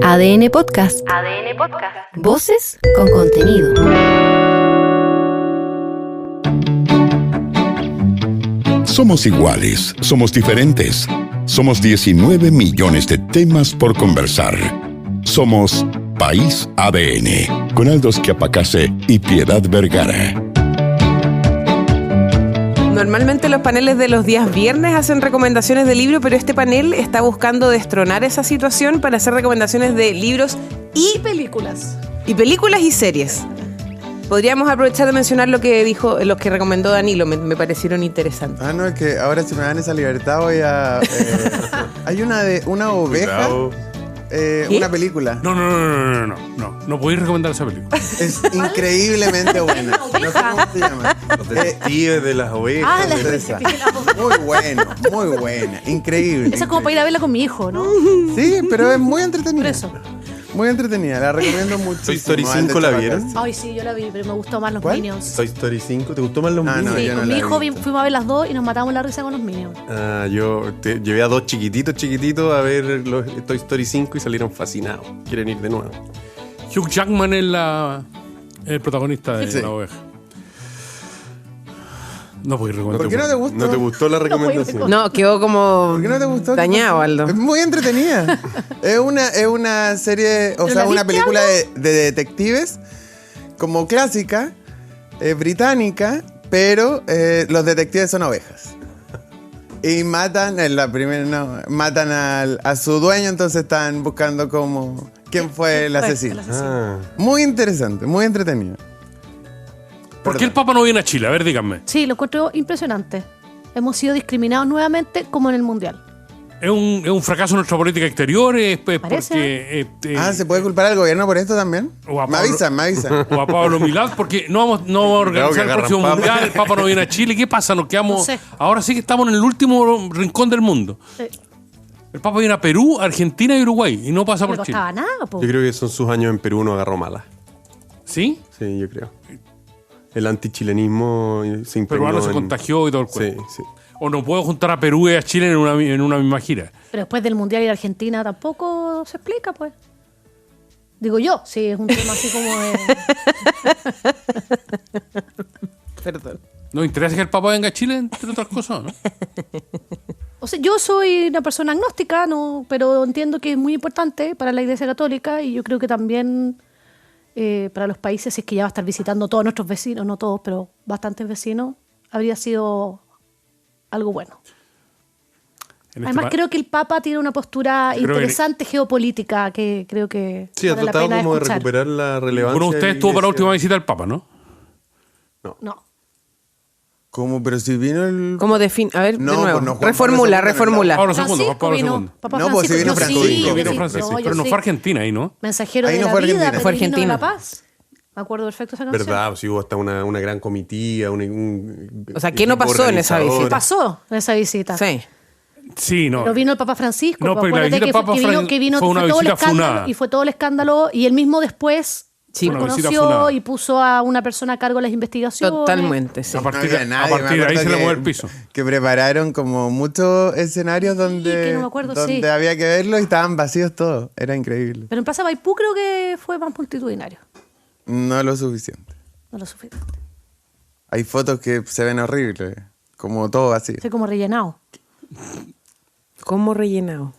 ADN Podcast. ADN Podcast. Voces con contenido. Somos iguales, somos diferentes. Somos 19 millones de temas por conversar. Somos País ADN, con Aldo Schiapacase y Piedad Vergara. Normalmente los paneles de los días viernes hacen recomendaciones de libro, pero este panel está buscando destronar esa situación para hacer recomendaciones de libros y películas. Y películas y series. Podríamos aprovechar de mencionar lo que dijo, los que recomendó Danilo, me parecieron interesantes. No, es que ahora si me dan esa libertad voy a... hay una de una oveja, una película. No podéis recomendar esa película. Es increíblemente buena. No sé cómo se llama. Los detectives de las ovejas. Esa. Muy buena, increíble. Esa es como para ir a verla con mi hijo, ¿no? Sí, pero es muy entretenida. Por eso. Muy entretenida, la recomiendo mucho. Toy Story 5 la vieron. Ay, sí, yo la vi, pero me gustó más los ¿Cuál? Minions. Toy Story 5, ¿te gustó más los Minions? No, Sí, yo no con la mi hijo vi. fuimos a ver las dos y nos matamos la risa con los Minions. Yo llevé a dos chiquititos a ver los Toy Story 5 y salieron fascinados. Quieren ir de nuevo. Hugh Jackman es el protagonista de Sí. La Oveja. No podéis recomendar. ¿Por qué no te gustó? ¿No te gustó la recomendación? No, quedó como ¿Por qué no te gustó? dañado, Aldo. Es muy entretenida. es una serie, o ¿Pero sea, la una viste, película de detectives como clásica, británica, pero los detectives son ovejas. Y matan, en la primera matan a su dueño, entonces están buscando como quién fue el asesino. Muy interesante, muy entretenido. ¿Por qué el Papa no viene a Chile? A ver, díganme. Sí, lo encuentro impresionante. Hemos sido discriminados nuevamente como en el Mundial. ¿Es un fracaso nuestra política exterior? ¿Es Parece. porque... ¿Se puede culpar al gobierno por esto también? O a Me Pablo- avisan. O a Pablo Milad, porque no vamos a organizar que el agarran próximo papa. mundial, el Papa no viene a Chile. ¿Qué pasa? Nos quedamos. No sé. Ahora sí que estamos en el último rincón del mundo. Sí. El Papa viene a Perú, Argentina y Uruguay y no pasa No le por Chile. costaba nada, po. Yo creo que son sus años en Perú, no agarró malas. ¿Sí? Sí, yo creo. El antichilenismo se impregnó. Peruano se contagió y todo el cuento. Sí. O no puedo juntar a Perú y a Chile en una misma gira. Pero después del Mundial y de Argentina tampoco se explica, pues. Digo yo, sí, es un tema así como de... Perdón. ¿Nos interesa que el Papa venga a Chile, entre otras cosas, no? O sea, yo soy una persona agnóstica, no, pero entiendo que es muy importante para la Iglesia Católica y yo creo que también para los países, si es que ya va a estar visitando todos nuestros vecinos, no todos, pero bastantes vecinos, habría sido algo bueno. Además, creo que el Papa tiene una postura interesante geopolítica que creo que Sí, ha vale la tratado pena como de escuchar. recuperar la relevancia. Bueno, usted de la estuvo para la iglesia. última visita del Papa, ¿no? No. ¿Cómo? Pero si vino el... ¿Cómo define? A ver, No, de nuevo. pues no, Juan reformula. Pablo II, Francisco Pablo vino, II. Papa No, pues, si vino Francisco, Francisco. yo Vino sí, Francisco, no, yo pero no sí. fue a Argentina ahí, ¿no? Mensajero Ahí de no la fue vida, Argentina. Fue peregrino de la Argentina. paz. Me acuerdo perfecto esa canción. ¿Verdad? Sí, hubo hasta una gran comitiva. O sea, ¿qué no pasó en esa visita? ¿Qué pasó en esa visita? Sí. Sí, no. Pero vino el Papa Francisco. No, pero la acuérdate visita del Papa que vino, fue una fue todo el visita escándalo, funada. y fue todo el escándalo y él mismo después Sí, una visita reconoció funada. y puso a una persona a cargo de las investigaciones. Totalmente, sí. A partir, No había nadie, a partir me de ahí se acuerdo le mueve el piso. Que prepararon como muchos escenarios que donde, no me acuerdo, donde sí. había que verlo y estaban vacíos todos. Era increíble. Pero en Plaza Maipú creo que fue más multitudinario. No lo suficiente. No lo suficiente. Hay fotos que se ven horribles, como todo así. Fue como rellenado. ¿Cómo rellenado?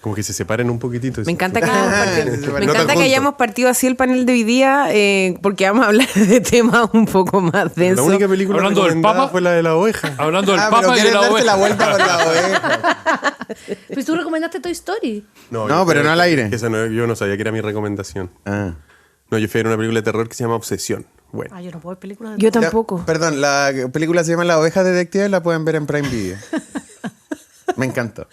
Como que se separen un poquitito. Me encanta que, No me tan encanta que juntos. hayamos partido así el panel de hoy día, porque vamos a hablar de temas un poco más La densos. única película Hablando del recomendada Papa. fue la de la oveja. Hablando del pero Papa y de quieres la darte oveja. la vuelta por la oveja. Pues tú recomendaste Toy Story. No, yo pero creo no al que- aire. que esa yo no sabía que era mi recomendación. Ah. No, yo fui a ver una película de terror que se llama Obsesión. Bueno. Ah, yo no puedo ver películas de Yo terror. tampoco. Perdón, la película se llama La oveja detective, la pueden ver en Prime Video. Me encantó.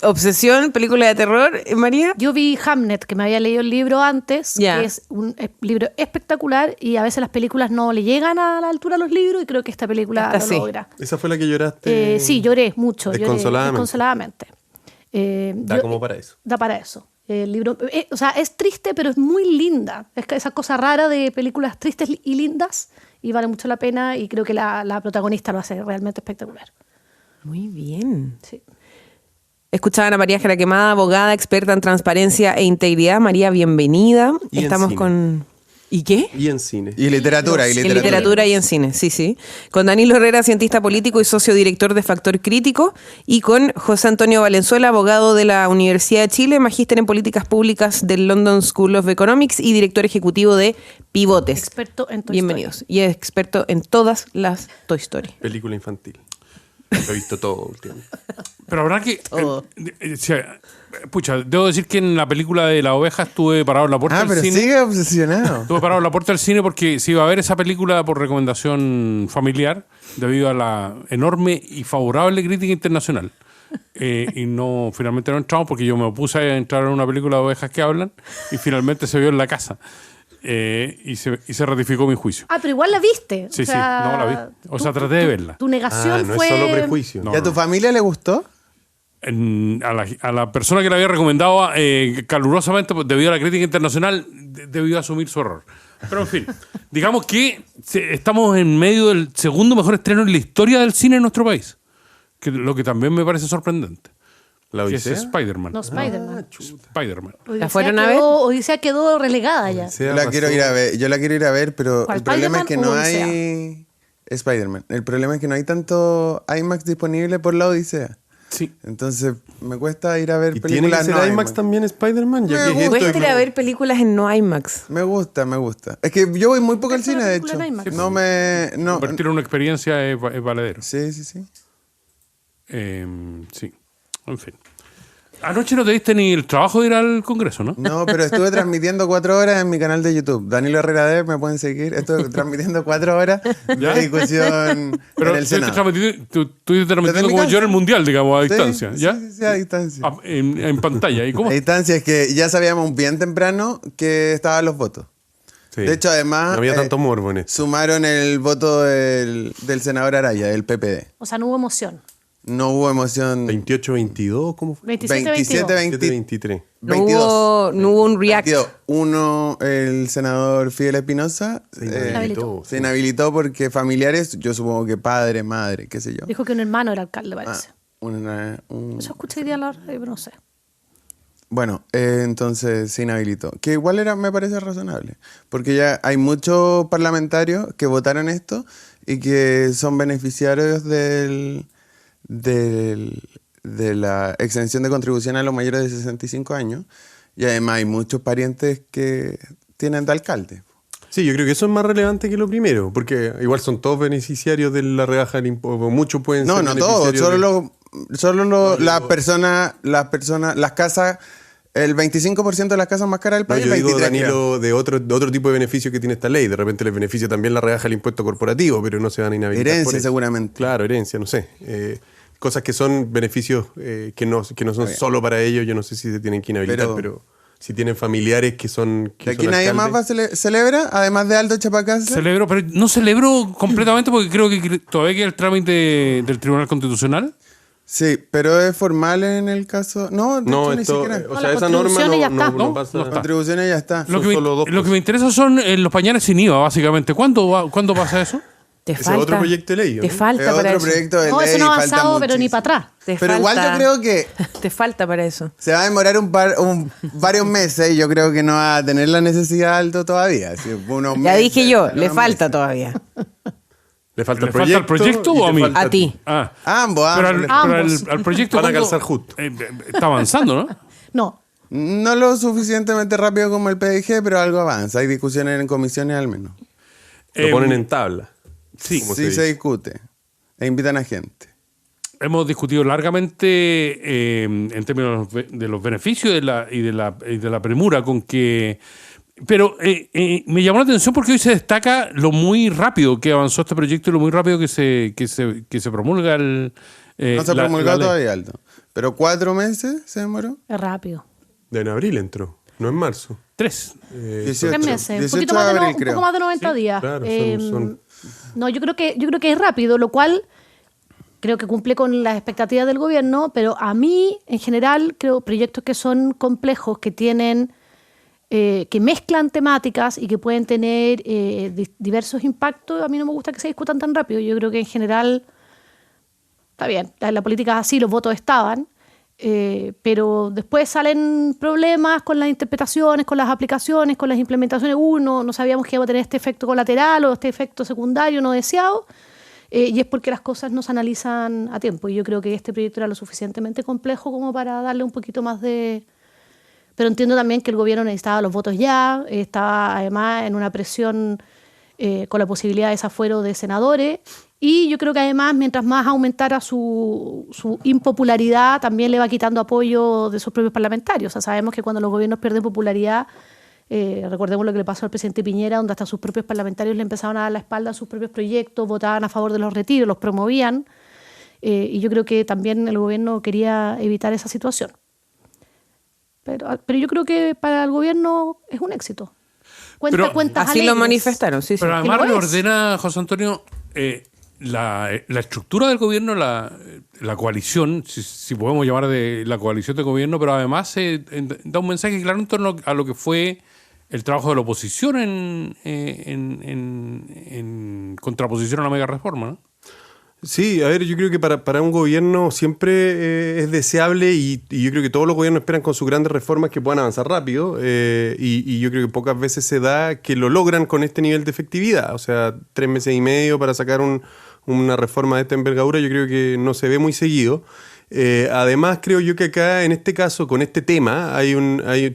Obsesión, película de terror, María. Yo vi Hamnet, que me había leído el libro antes, Ya. que es un libro espectacular y a veces las películas no le llegan a la altura a los libros y creo que esta película Esta lo sí. logra. Esa fue la que lloraste. Sí, lloré mucho. Desconsoladamente. Desconsoladamente. Da como para eso. Da para eso. El libro, o sea, es triste, pero es muy linda. Es que esa cosa rara de películas tristes y lindas y vale mucho la pena y creo que la protagonista lo hace realmente espectacular. Muy bien. Sí. Escuchaban a María Jaraquemada, abogada, experta en transparencia e integridad. María, bienvenida. Y en Estamos cine. con... ¿Y qué? Y en cine. Y literatura, y En literatura. literatura y en cine, sí, sí. Con Danilo Herrera, cientista político y socio director de Factor Crítico. Y con José Antonio Valenzuela, abogado de la Universidad de Chile, magíster en políticas públicas del London School of Economics y director ejecutivo de Pivotes. Experto en Toy Bienvenidos. Y es experto en todas las Toy Story. Película infantil. Lo he visto todo últimamente. Pero habrá que. Pucha, debo decir que en la película de la oveja estuve parado en la puerta Ah, del pero cine. sigue obsesionado. Estuve parado en la puerta del cine porque se iba a ver esa película por recomendación familiar debido a la enorme y favorable crítica internacional. Y no, finalmente no entramos porque yo me opuse a entrar en una película de ovejas que hablan y finalmente se vio en la casa. Y se ratificó mi juicio. Ah, pero igual la viste. Sí, sí, no la vi. O sea, traté de verla. Tu negación No fue... es solo prejuicio. No. ¿Y a tu familia le gustó? A la persona que la había recomendado calurosamente debido a la crítica internacional debió asumir su error. Pero en fin, digamos que estamos en medio del segundo mejor estreno en la historia del cine en nuestro país, lo que también me parece sorprendente. ¿La Que es Odisea? Spider-Man. No, Spider-Man. Spider-man. Odisea ¿La fueron a ver? Odisea quedó relegada ya. Odisea Yo la quiero pasó- ir a ver, yo la quiero ir a ver, pero ¿Cuál, el problema es que Spider-Man no o hay Spider-Man. El problema es que no hay tanto IMAX disponible por la Odisea. Sí. Entonces me cuesta ir a ver ¿Y tiene que películas ser no IMAX también Spider-Man? Ya que es esto Cuesta de- ir a ver películas en no IMAX. Me gusta. Es que yo voy muy poco al Esta es cine, una de película hecho. en IMAX. No me... No, Convertir en una experiencia es valedero. sí, sí, sí. Sí. En fin. Anoche no te diste ni el trabajo de ir al Congreso, ¿no? No, pero estuve transmitiendo 4 horas en mi canal de YouTube. Danilo Herrera D, me pueden seguir. Estuve transmitiendo 4 horas ¿Ya? de discusión Pero en el Senado. tú estás transmitiendo Desde mi como casa. yo en el Mundial, digamos, a Sí, distancia. ¿Ya? Sí, sí, a distancia. Ah, en pantalla. ¿Y cómo? A distancia es que ya sabíamos bien temprano que estaban los votos. Sí. De hecho, además, No había tanto morbo en esto. sumaron el voto del senador Araya, del PPD. O sea, no hubo emoción. No hubo emoción. 28-22, ¿cómo fue? 27-22. 7-23. No 22. no hubo un react. 22. Uno, el senador Fidel Espinosa inhabilitó. se inhabilitó porque familiares, yo supongo que padre, madre, qué sé yo. Dijo que un hermano era alcalde, parece. Un- Eso escuché hoy día en la radio, pero no sé. Bueno, entonces se inhabilitó. Que igual me parece razonable. Porque ya hay muchos parlamentarios que votaron esto y que son beneficiarios de la exención de contribución a los mayores de 65 años. Y además hay muchos parientes que tienen de alcalde. Sí, yo creo que eso es más relevante que lo primero, porque igual son todos beneficiarios de la rebaja del impuesto. Muchos pueden No, ser no todos, beneficiarios las personas, las casas, el 25% de las casas más caras del No, país. yo digo, 23 creo. Danilo, de otro tipo de beneficio que tiene esta ley. De repente les beneficia también la rebaja del impuesto corporativo, pero no se van a inhabilitar por Herencia, eso. seguramente. Claro, herencia, no sé. Cosas que son beneficios que no son solo para ellos. Yo no sé si se tienen que inhabilitar, pero si tienen familiares que son De aquí nadie más va a celebra, además de Aldo Chapacase. Celebro, pero no celebro completamente porque creo que todavía queda el trámite del Tribunal Constitucional. Sí, pero es formal en el caso. No, de No, hecho, ni esto, siquiera. o No, sea, las esa norma contribuciones ya está. no No, pasa. no está. Contribuciones ya está. Lo que, me, solo dos lo que me interesa son los pañales sin IVA, básicamente. ¿Cuándo pasa eso? Te Ese falta. es otro proyecto de ley, ¿o Te no? falta Es para otro eso. proyecto de No, ley. eso no ha falta avanzado, pero ni muchísimo. para atrás. Te Pero igual falta- yo creo que Te falta para eso. se va a demorar varios meses y yo creo que no va a tener la necesidad Aldo todavía. Sí, unos Ya meses, dije yo, unos le falta meses. todavía. ¿Le falta ¿Le falta el proyecto o a mí? A ti. Ah. Ambos. Pero Ambos. al proyecto Van a ¿cuándo? calzar justo. Está avanzando, ¿no? No. No lo suficientemente rápido como el PDG, pero algo avanza. Hay discusiones en comisiones al menos. Lo ponen en tabla. Sí, como Sí se se dice. discute. E invitan a gente. hemos discutido largamente en términos de los beneficios y de la premura con que... Pero me llamó la atención porque hoy se destaca lo muy rápido que avanzó este proyecto y lo muy rápido que se promulga el... No se ha promulgado todavía, Aldo. Pero 4 meses se demoró. Es rápido. En abril entró, no en marzo. 3. 18, 3 meses. Un 18 poquito de más de, abril, un creo. poco más de 90 días. claro, son- No, yo creo que es rápido, lo cual creo que cumple con las expectativas del gobierno, pero a mí, en general, creo proyectos que son complejos, que tienen... que mezclan temáticas y que pueden tener diversos impactos, a mí no me gusta que se discutan tan rápido. Yo creo que en general está bien, la política es así, los votos estaban, Pero después salen problemas con las interpretaciones, con las aplicaciones, con las implementaciones. No sabíamos que iba a tener este efecto colateral o este efecto secundario no deseado. Y es porque las cosas no se analizan a tiempo. Y yo creo que este proyecto era lo suficientemente complejo como para darle un poquito más de... Pero entiendo también que el gobierno necesitaba los votos ya, estaba además en una presión con la posibilidad de desafuero de senadores. Y yo creo que además, mientras más aumentara su impopularidad, también le va quitando apoyo de sus propios parlamentarios. O sea, sabemos que cuando los gobiernos pierden popularidad, recordemos lo que le pasó al presidente Piñera, donde hasta sus propios parlamentarios le empezaron a dar la espalda a sus propios proyectos, votaban a favor de los retiros, los promovían. Y yo creo que también el gobierno quería evitar esa situación. Pero yo creo que para el gobierno es un éxito. Cuentas así alegres. lo manifestaron, sí. Pero sí. además reordena, José Antonio, la estructura del gobierno, la coalición, si podemos llamar de la coalición de gobierno, pero además da un mensaje claro en torno a lo que fue el trabajo de la oposición en contraposición a la mega reforma, ¿no? Sí, a ver, yo creo que para un gobierno siempre es deseable y yo creo que todos los gobiernos esperan con sus grandes reformas que puedan avanzar rápido y yo creo que pocas veces se da que lo logran con este nivel de efectividad. O sea, 3 meses y medio para sacar una reforma de esta envergadura yo creo que no se ve muy seguido. Además, creo yo que acá, en este caso, con este tema,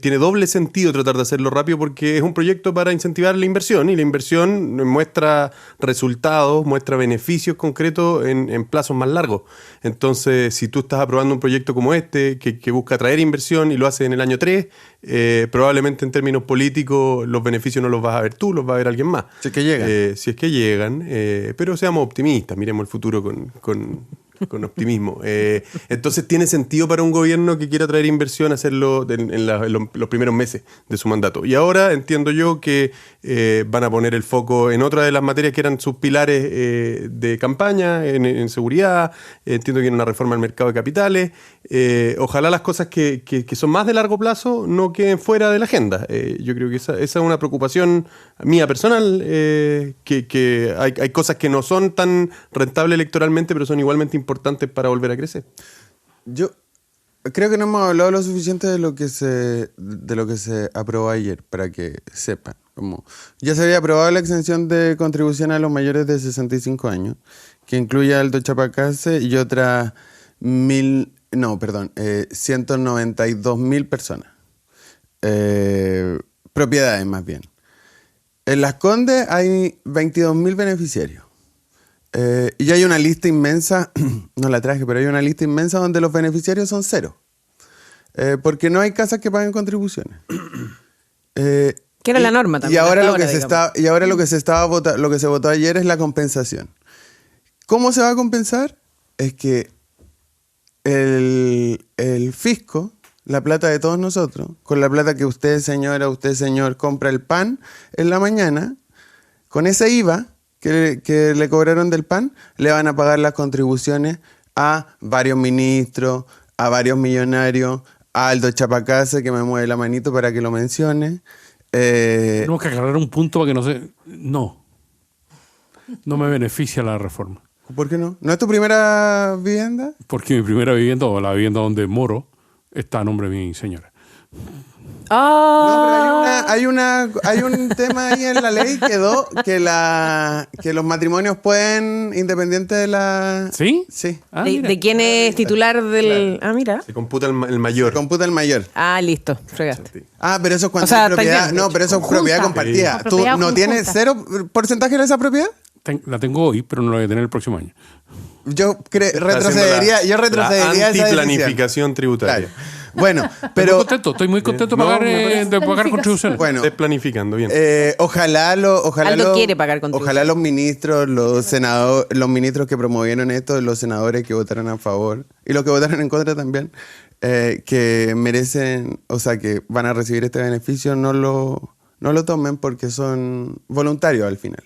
tiene doble sentido tratar de hacerlo rápido porque es un proyecto para incentivar la inversión y la inversión muestra resultados, muestra beneficios concretos en plazos más largos. Entonces, si tú estás aprobando un proyecto como este, que busca atraer inversión y lo hace en el año 3, probablemente en términos políticos los beneficios no los vas a ver tú, los va a ver alguien más. Si es que llegan. Si es que llegan, pero seamos optimistas, miremos el futuro con optimismo. Entonces tiene sentido para un gobierno que quiera traer inversión hacerlo en los primeros meses de su mandato. Y ahora entiendo yo que van a poner el foco en otra de las materias que eran sus pilares de campaña, en seguridad. Entiendo que en una reforma al mercado de capitales. Ojalá las cosas que son más de largo plazo no queden fuera de la agenda. Yo creo que esa es una preocupación mía personal, que hay cosas que no son tan rentables electoralmente, pero son igualmente importantes para volver a crecer. Yo creo que no hemos hablado lo suficiente de lo que se aprobó ayer, para que sepan. Ya se había aprobado la exención de contribución a los mayores de 65 años, que incluye a Alto Chapacase y otras 192.000 personas. Propiedades, más bien. En Las Condes hay 22.000 beneficiarios. Y hay una lista inmensa, no la traje, pero hay una lista inmensa donde los beneficiarios son 0. Porque no hay casas que paguen contribuciones. Que era la norma también. Y ahora lo que se votó ayer es la compensación. ¿Cómo se va a compensar? Es que el fisco, la plata de todos nosotros, con la plata que usted, señora, usted, señor, compra el pan en la mañana, con ese IVA que le cobraron del pan, le van a pagar las contribuciones a varios ministros, a varios millonarios, a Aldo Chapacase, que me mueve la manito para que lo mencione. Tenemos que aclarar un punto para que no se... No me beneficia la reforma. ¿Por qué no? ¿No es tu primera vivienda? Porque mi primera vivienda, o la vivienda donde moro, está a nombre de mi señora. No, pero hay un tema ahí en la ley que los matrimonios pueden, independiente de la... ¿Sí? Sí. ¿De quién es titular del...? Claro. Ah, mira. Se computa el mayor. Se computa el mayor. Ah, listo, fregaste. Pero eso es cuando O sea, es propiedad. está bien. No, pero eso es propiedad compartida. Sí. ¿Tú Propiedad no tienes conjunta. 0 porcentaje de esa propiedad? La tengo hoy, pero no la voy a tener el próximo año. Yo retrocedería a esa decisión. Antiplanificación tributaria. Claro. Bueno, pero... Estoy muy contento de pagar contribuciones. Bueno, Desplanificando, bien. Aldo quiere pagar contribuciones. Ojalá los ministros, los ministros que promovieron esto, los senadores que votaron a favor y los que votaron en contra también, que merecen, o sea, que van a recibir este beneficio, no lo tomen porque son voluntarios al final.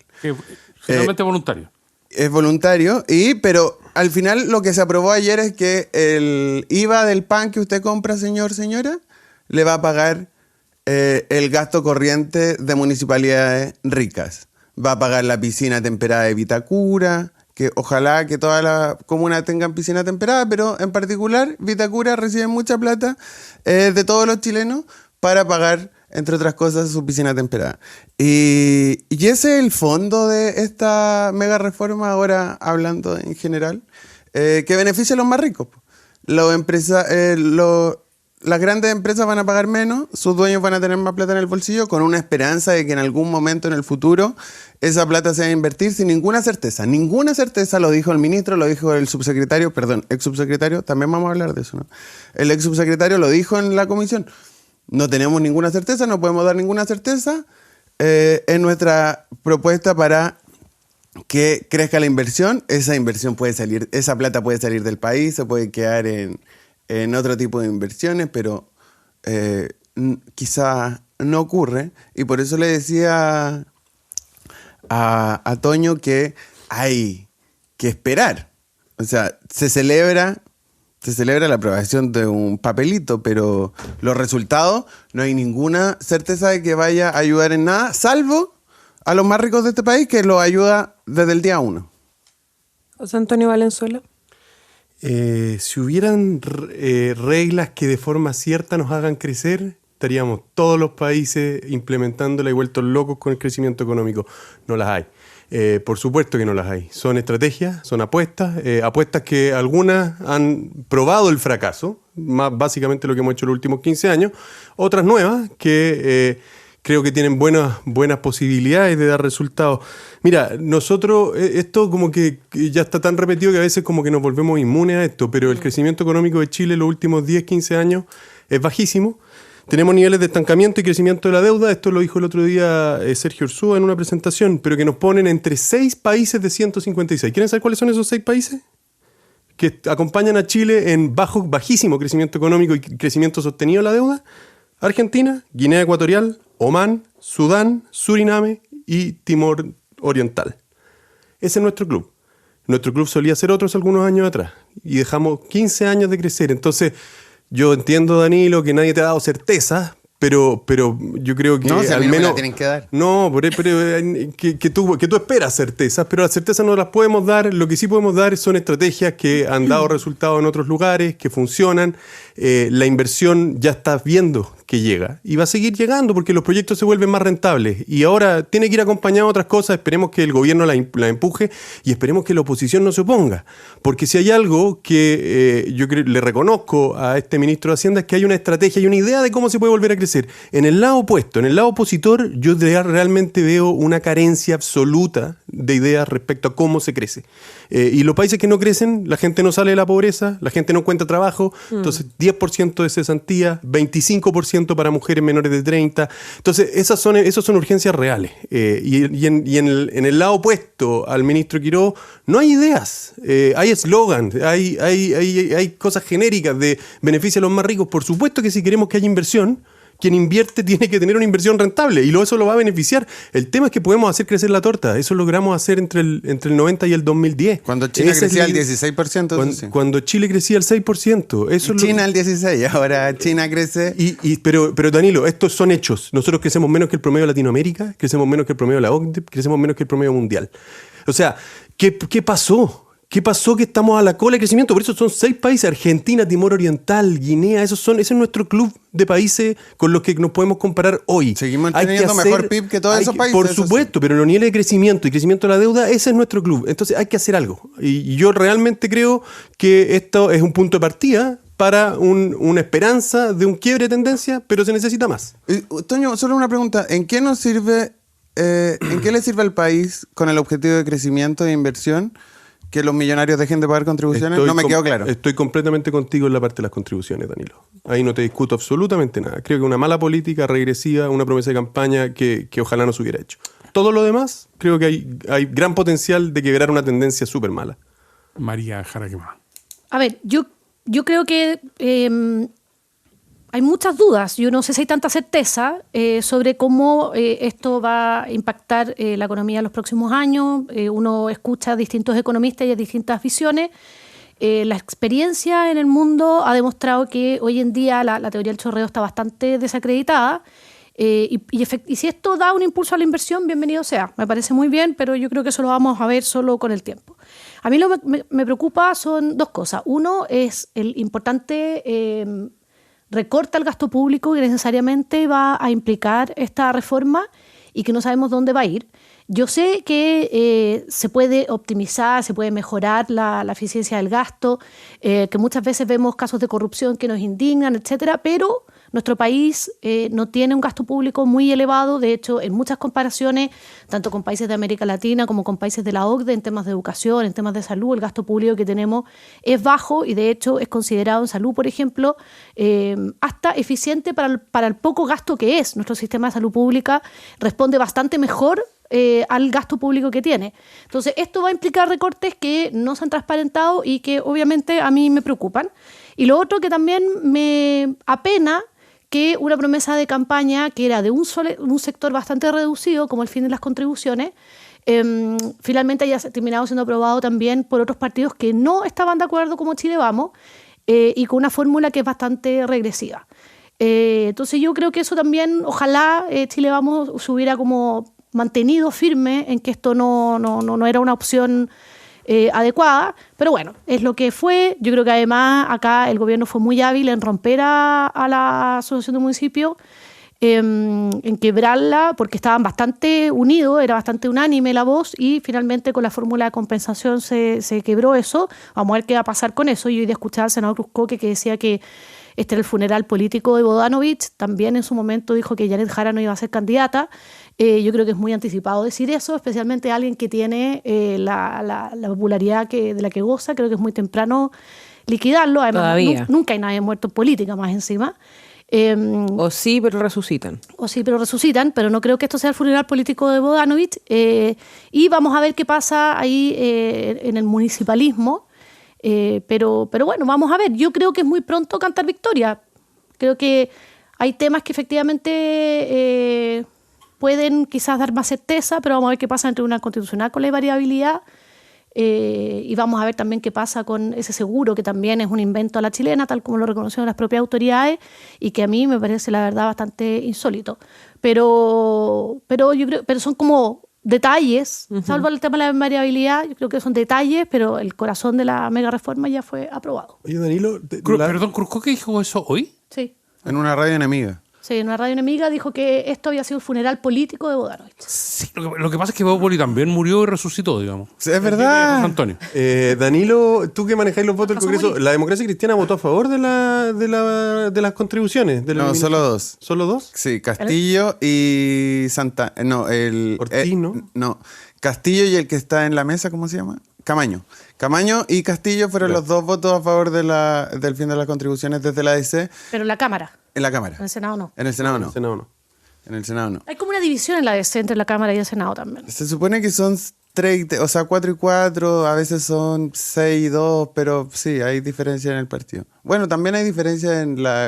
Finalmente voluntario. Es voluntario, pero al final lo que se aprobó ayer es que el IVA del pan que usted compra, señor, señora, le va a pagar el gasto corriente de municipalidades ricas. Va a pagar la piscina temperada de Vitacura, que ojalá que todas las comunas tengan piscina temperada, pero en particular Vitacura recibe mucha plata de todos los chilenos para pagar, entre otras cosas, su piscina temperada. Y ese es el fondo de esta mega reforma, ahora hablando en general, que beneficia a los más ricos. Las grandes empresas van a pagar menos, sus dueños van a tener más plata en el bolsillo, con una esperanza de que en algún momento en el futuro esa plata se va a invertir sin ninguna certeza. Ninguna certeza, lo dijo el ministro, lo dijo el subsecretario, ex subsecretario, también vamos a hablar de eso, ¿no? El ex subsecretario lo dijo en la comisión. No tenemos ninguna certeza, no podemos dar ninguna certeza en nuestra propuesta para que crezca la inversión. Esa inversión puede salir, esa plata puede salir del país, se puede quedar en otro tipo de inversiones, pero quizá no ocurre. Y por eso le decía a Toño que hay que esperar. O sea, se celebra la aprobación de un papelito, pero los resultados no hay ninguna certeza de que vaya a ayudar en nada, salvo a los más ricos de este país, que los ayuda desde el día 1. José Antonio Valenzuela. Si hubieran reglas que de forma cierta nos hagan crecer, estaríamos todos los países implementándola y vueltos locos con el crecimiento económico. No las hay. Por supuesto que no las hay. Son estrategias, son apuestas que algunas han probado el fracaso, más básicamente lo que hemos hecho los últimos 15 años, otras nuevas que creo que tienen buenas posibilidades de dar resultados. Mira, nosotros, esto como que ya está tan repetido que a veces como que nos volvemos inmunes a esto, pero el crecimiento económico de Chile en los últimos 10, 15 años es bajísimo. Tenemos niveles de estancamiento y crecimiento de la deuda, esto lo dijo el otro día Sergio Ursúa en una presentación, pero que nos ponen entre 6 países de 156. ¿Quieren saber cuáles son esos 6 países? Que acompañan a Chile en bajísimo crecimiento económico y crecimiento sostenido de la deuda. Argentina, Guinea Ecuatorial, Omán, Sudán, Suriname y Timor Oriental. Ese es nuestro club. Nuestro club solía ser otros algunos años atrás y dejamos 15 años de crecer. Entonces, yo entiendo, Danilo, que nadie te ha dado certeza, pero yo creo que no, si al a mí no menos... me la tienen que dar. No, pero que tú esperas certezas, pero las certezas no las podemos dar. Lo que sí podemos dar son estrategias que han dado resultados en otros lugares, que funcionan. La inversión ya estás viendo que llega y va a seguir llegando porque los proyectos se vuelven más rentables y ahora tiene que ir acompañado de otras cosas. Esperemos que el gobierno la empuje y esperemos que la oposición no se oponga, porque si hay algo que yo le reconozco a este ministro de Hacienda es que hay una estrategia y una idea de cómo se puede volver a crecer. En el lado opuesto, en el lado opositor, yo realmente veo una carencia absoluta de ideas respecto a cómo se crece. Y los países que no crecen, la gente no sale de la pobreza, la gente no encuentra trabajo, entonces 10% de cesantía, 25% para mujeres menores de 30. Entonces, esas son urgencias reales. Y en el lado opuesto al ministro Quiró, no hay ideas, hay eslogans, hay cosas genéricas de beneficio a los más ricos. Por supuesto que si queremos que haya inversión, quien invierte tiene que tener una inversión rentable y eso lo va a beneficiar. El tema es que podemos hacer crecer la torta. Eso logramos hacer entre el 90 y el 2010. Cuando China crecía al 16%. Cuando Chile crecía al 6%. Eso China al 16%, ahora China crece. Pero Danilo, estos son hechos. Nosotros crecemos menos que el promedio de Latinoamérica, crecemos menos que el promedio de la OCDE, crecemos menos que el promedio mundial. O sea, ¿qué pasó? ¿Qué pasó que estamos a la cola de crecimiento? Por eso son 6 países, Argentina, Timor Oriental, Guinea, ese es nuestro club de países con los que nos podemos comparar hoy. Seguimos teniendo mejor PIB que todos esos países. Por supuesto, sí. Pero en los niveles de crecimiento y crecimiento de la deuda, ese es nuestro club. Entonces hay que hacer algo. Y yo realmente creo que esto es un punto de partida para una esperanza de un quiebre de tendencia, pero se necesita más. Toño, solo una pregunta. ¿En qué le sirve al país con el objetivo de crecimiento e inversión que los millonarios dejen de pagar contribuciones? No me quedó claro. Estoy completamente contigo en la parte de las contribuciones, Danilo. Ahí no te discuto absolutamente nada. Creo que una mala política regresiva, una promesa de campaña que ojalá no se hubiera hecho. Todo lo demás, creo que hay gran potencial de quebrar una tendencia súper mala. María Jaraquemá. A ver, yo creo que hay muchas dudas. Yo no sé si hay tanta certeza sobre cómo esto va a impactar la economía en los próximos años. Uno escucha a distintos economistas y a distintas visiones. La experiencia en el mundo ha demostrado que hoy en día la teoría del chorreo está bastante desacreditada. Y si esto da un impulso a la inversión, bienvenido sea. Me parece muy bien, pero yo creo que eso lo vamos a ver solo con el tiempo. A mí lo que me preocupa son dos cosas. Uno es el importante recorte al gasto público que necesariamente va a implicar esta reforma y que no sabemos dónde va a ir. Yo sé que se puede optimizar, se puede mejorar la eficiencia del gasto, que muchas veces vemos casos de corrupción que nos indignan, etcétera, pero nuestro país no tiene un gasto público muy elevado. De hecho, en muchas comparaciones, tanto con países de América Latina como con países de la OCDE, en temas de educación, en temas de salud, el gasto público que tenemos es bajo y de hecho es considerado en salud, por ejemplo, hasta eficiente para el poco gasto que es. Nuestro sistema de salud pública responde bastante mejor al gasto público que tiene. Entonces, esto va a implicar recortes que no se han transparentado y que obviamente a mí me preocupan. Y lo otro que también me apena, que una promesa de campaña que era de un sector bastante reducido, como el fin de las contribuciones, finalmente haya terminado siendo aprobado también por otros partidos que no estaban de acuerdo como Chile Vamos, y con una fórmula que es bastante regresiva. Entonces yo creo que eso también, ojalá Chile Vamos se hubiera como mantenido firme en que esto no era una opción adecuada, pero bueno, es lo que fue. Yo creo que además acá el gobierno fue muy hábil en romper a la asociación de municipios, en quebrarla, porque estaban bastante unidos, era bastante unánime la voz, y finalmente con la fórmula de compensación se quebró eso. Vamos a ver qué va a pasar con eso. Yo hoy de escuchar al senador Cruzcoque que decía que este era el funeral político de Bodanovich. También en su momento dijo que Janet Jara no iba a ser candidata. Yo creo que es muy anticipado decir eso, especialmente alguien que tiene la popularidad de la que goza. Creo que es muy temprano liquidarlo. Además, nunca hay nadie muerto en política más encima. O sí, pero resucitan. Pero no creo que esto sea el funeral político de Bodanovich. Y vamos a ver qué pasa ahí en el municipalismo. Pero bueno, vamos a ver. Yo creo que es muy pronto cantar victoria. Creo que hay temas que efectivamente pueden quizás dar más certeza, pero vamos a ver qué pasa en el Tribunal Constitucional con la variabilidad. Y vamos a ver también qué pasa con ese seguro, que también es un invento a la chilena, tal como lo reconocieron las propias autoridades, y que a mí me parece, la verdad, bastante insólito. Pero yo creo, pero son como detalles, salvo el tema de la variabilidad. Yo creo que son detalles, pero el corazón de la mega reforma ya fue aprobado. Oye, Danilo, Perdón, ¿Cruzcoque dijo eso hoy? Sí. En una radio enemiga. Sí, en una radio enemiga dijo que esto había sido el funeral político de Bodanovich. Sí, lo que pasa es que Bópoli también murió y resucitó, digamos. Sí, es verdad. Antonio. Danilo, tú que manejáis los votos del Congreso, ¿la democracia cristiana votó a favor de las contribuciones? No, solo dos. ¿Solo dos? Sí, Castillo y Santa... No, Ortiz, ¿no? No, Castillo y el que está en la mesa, ¿cómo se llama? Camaño. Camaño y Castillo fueron los dos votos a favor del fin de las contribuciones desde la DC. Pero en la Cámara. En la Cámara. En el Senado no. En el Senado no. En el Senado no. En el Senado no. Hay como una división en la DC entre la Cámara y el Senado también. Se supone que son 4 y 4, a veces son 6 y 2, pero sí, hay diferencia en el partido. Bueno, también hay diferencia en las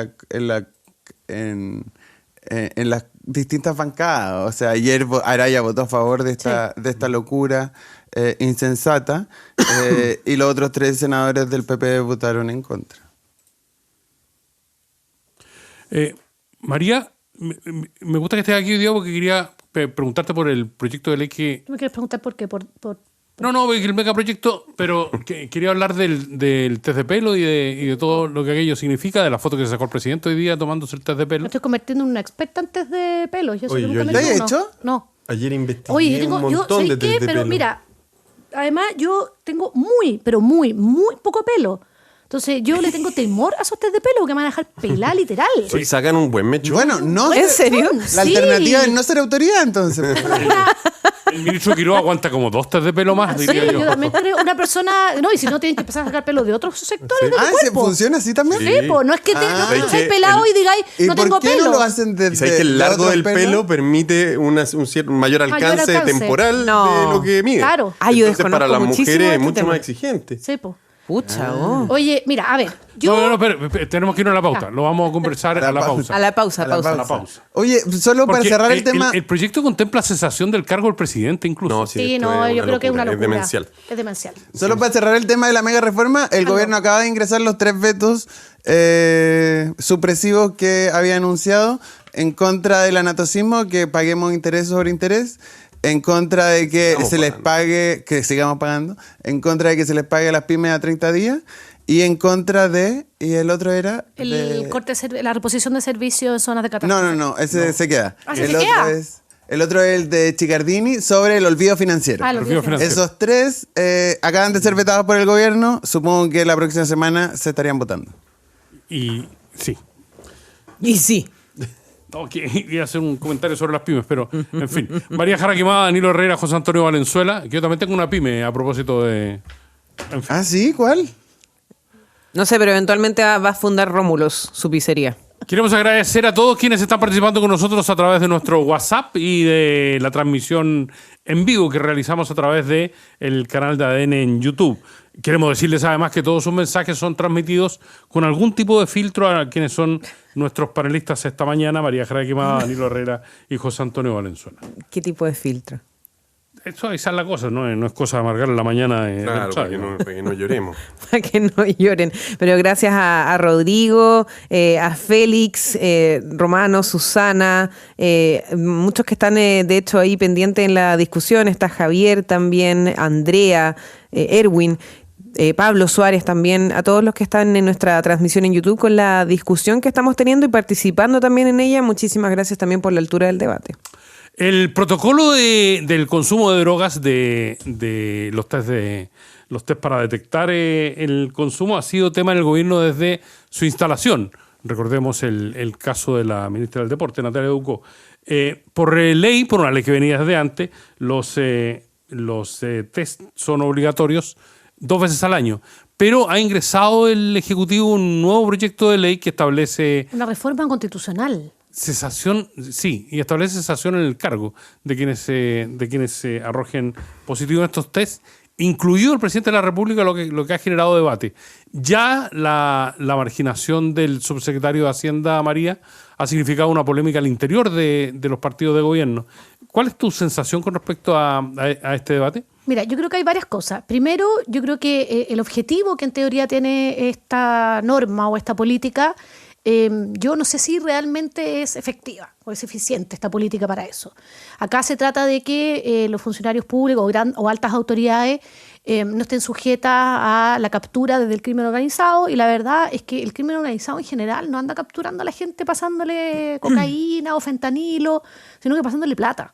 distintas bancadas. O sea, ayer Araya votó a favor de esta locura insensata, y los otros 3 senadores del PP votaron en contra. María, me gusta que estés aquí hoy día porque quería preguntarte por el proyecto de ley que... ¿Tú me quieres preguntar por qué? No, el megaproyecto, pero quería hablar del test de pelo y de todo lo que aquello significa, de la foto que se sacó el presidente hoy día tomándose el test de pelo. Me estoy convirtiendo en una experta en test de pelo. Yo Oye, nunca me ¿lo he has uno. hecho? No. Ayer investigué Oye, un montón de test de pero pelo. mira, además yo tengo muy poco pelo. Entonces yo le tengo temor a esos test de pelo porque me van a dejar pelada literal. Oye, sacan un buen mechón. Bueno, no. ¿En serio? La alternativa es no ser autoridad, entonces. El ministro Quiroga aguanta como 2 test de pelo más, Sí, diría yo. yo también creo una persona... No, y si no, tienen que empezar a sacar pelo de otros sectores de tu ¿se cuerpo. funciona así también? Sí, po, no es que ¿sabes seas qué? pelado y digáis, ¿Y no por tengo qué pelo. no lo hacen Y sabes que el largo del pelo permite un mayor alcance alcance. temporal No. de lo que mide. Claro. Ay, yo Entonces, para desconozco las muchísimo mujeres es este mucho tema. más exigente. Sí, po. Pucha, oh. Oye, mira, a ver, yo... No, pero tenemos que ir a la pauta. Lo vamos a conversar a la pausa. A la pausa. A la pausa. Oye, solo para Porque cerrar el tema. El proyecto contempla cesación del cargo del presidente incluso. No, Sí, esto no, es yo una creo que es una locura, locura. Es demencial. Es demencial. Solo para cerrar el tema de la mega reforma, el gobierno acaba de ingresar los 3 vetos supresivos que había anunciado en contra del anatocismo, que paguemos interés sobre interés, en contra de que Sigamos se les pagando. pague, que sigamos pagando, en contra de que se les pague a las pymes a 30 días y en contra de, y el otro era... El corte, la reposición de servicios en zonas de catástrofe. No, ese se queda. Ah, ¿se el queda? otro es el de Chicardini sobre el olvido financiero. Ah, el Olvido olvido financiero. Esos 3 acaban de ser vetados por el gobierno. Supongo que la próxima semana se estarían votando. Y sí. Y sí. No, iba a hacer un comentario sobre las pymes, pero en fin. María Jara Quemada, Danilo Herrera, José Antonio Valenzuela, que yo también tengo una pyme a propósito de... En fin. ¿Ah, sí? ¿Cuál? No sé, pero eventualmente va a fundar Rómulos, su pizzería. Queremos agradecer a todos quienes están participando con nosotros a través de nuestro WhatsApp y de la transmisión en vivo que realizamos a través de el canal de ADN en YouTube. Queremos decirles además que todos sus mensajes son transmitidos con algún tipo de filtro a quienes son nuestros panelistas esta mañana, María Jara Quemada, Danilo Herrera y José Antonio Valenzuela. ¿Qué tipo de filtro? Esa es la cosa, no es cosa de amargar la mañana. Claro, para que no lloremos. Para que no lloren. Pero gracias a Rodrigo, a Félix, Romano, Susana, muchos que están de hecho ahí pendientes en la discusión. Está Javier también, Andrea, Erwin. Pablo Suárez también, a todos los que están en nuestra transmisión en YouTube con la discusión que estamos teniendo y participando también en ella. Muchísimas gracias también por la altura del debate. El protocolo del consumo de drogas de los test para detectar el consumo ha sido tema en el gobierno desde su instalación. Recordemos el caso de la ministra del Deporte, Natalia Ducó. Por ley, por una ley que venía desde antes, los test son obligatorios 2 veces al año. Pero ha ingresado el Ejecutivo un nuevo proyecto de ley que establece Una reforma constitucional. cesación, sí, y establece cesación en el cargo de quienes se arrojen positivo en estos test, incluido el presidente de la República, lo que ha generado debate. Ya la marginación del subsecretario de Hacienda, María, ha significado una polémica al interior de los partidos de gobierno. ¿Cuál es tu sensación con respecto a este debate? Mira, yo creo que hay varias cosas. Primero, yo creo que el objetivo que en teoría tiene esta norma o esta política, yo no sé si realmente es efectiva o es eficiente esta política para eso. Acá se trata de que los funcionarios públicos o altas autoridades no estén sujetas a la captura desde el crimen organizado, y la verdad es que el crimen organizado en general no anda capturando a la gente pasándole cocaína o fentanilo, sino que pasándole plata.